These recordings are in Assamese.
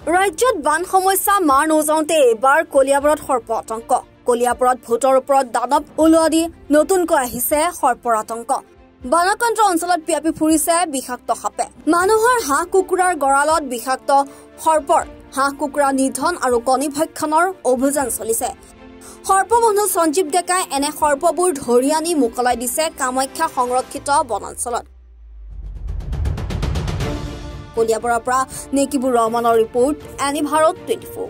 ৰাজ্যত বান সমস্যা মাৰ নৌজাওঁতে এইবাৰ কলিয়াবৰত সৰ্প আতংক। কলিয়াবৰত ভোটৰ ওপৰত দানৱ ওলোৱা দি নতুনকৈ আহিছে সৰ্পৰ আতংক। বানাক্ৰান্ত অঞ্চলত ব্যাপি ফুৰিছে বিষাক্ত সাপে। মানুহৰ হাঁহ কুকুৰাৰ গঁৰালত বিষাক্ত সৰ্পৰ হাঁহ কুকুৰা নিধন আৰু কণী ভক্ষণৰ অভিযান চলিছে। সৰ্পবন্ধু সঞ্জীৱ ডেকাই এনে সৰ্পবোৰ ধৰি আনি মোকলাই দিছে কামাখ্যা সংৰক্ষিত বনাঞ্চলত। কলিয়াবৰৰ পৰা নেকিবুৰ ৰহমানৰ ৰিপৰ্ট, এনি ভাৰত 24।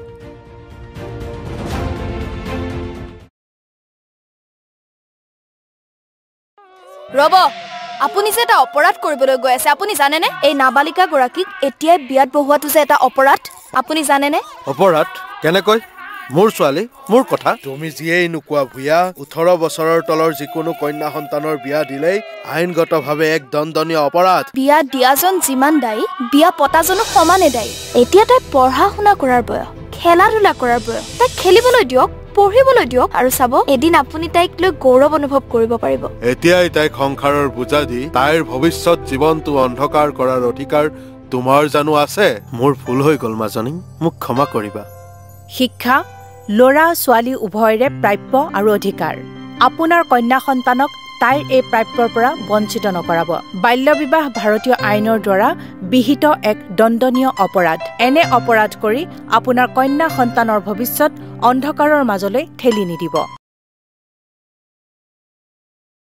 ৰব, আপুনি যে এটা অপৰাধ কৰিবলৈ গৈ আছে, আপুনি জানেনে? এই নাবালিকা গৰাকীক এতিয়াই বিয়াত বহুৱাটো যে এটা অপৰাধ, আপুনি জানেনে? অপৰাধ কেনেকৈ? মোৰ ছোৱালী, মোৰ কথা। তুমি যিয়েই নোকোৱা ভূঞা, 18 বছৰৰ তলৰ যিকোনো কন্যা সন্তানৰ বিয়া দিলেই আইনগতভাৱে এক দণ্ডনীয় অপৰাধ। বিয়া দিয়াজন যিমান দায়ী, বিয়া পতাজনো সমানে দায়ী। এতিয়া তাই পঢ়া শুনা কৰাৰ বয়স, খেলা ধূলা কৰাৰ বয়স। তাইক খেলিবলৈ দিয়ক, পঢ়িবলৈ দিয়ক, আৰু চাব এদিন আপুনি তাইক লৈ গৌৰৱ অনুভৱ কৰিব পাৰিব। এতিয়াই তাইক সংসাৰৰ বুজা দি তাইৰ ভৱিষ্যত জীৱনটো অন্ধকাৰ কৰাৰ অধিকাৰ তোমাৰ জানো আছে? মোৰ ভুল হৈ গ'ল মাজনী, মোক ক্ষমা কৰিবা। শিক্ষা ল'ৰা ছোৱালী উভয়ৰে প্ৰাপ্য আৰু অধিকাৰ। আপোনাৰ কন্যা সন্তানক তাইৰ এই প্ৰাপ্যৰ পৰা বঞ্চিত নকৰাব। বাল্য বিবাহ ভাৰতীয় আইনৰ দ্বাৰা বিহিত এক দণ্ডনীয় অপৰাধ। এনে অপৰাধ কৰি আপোনাৰ কন্যা সন্তানৰ ভৱিষ্যত অন্ধকাৰৰ মাজলৈ ঠেলি নিদিব।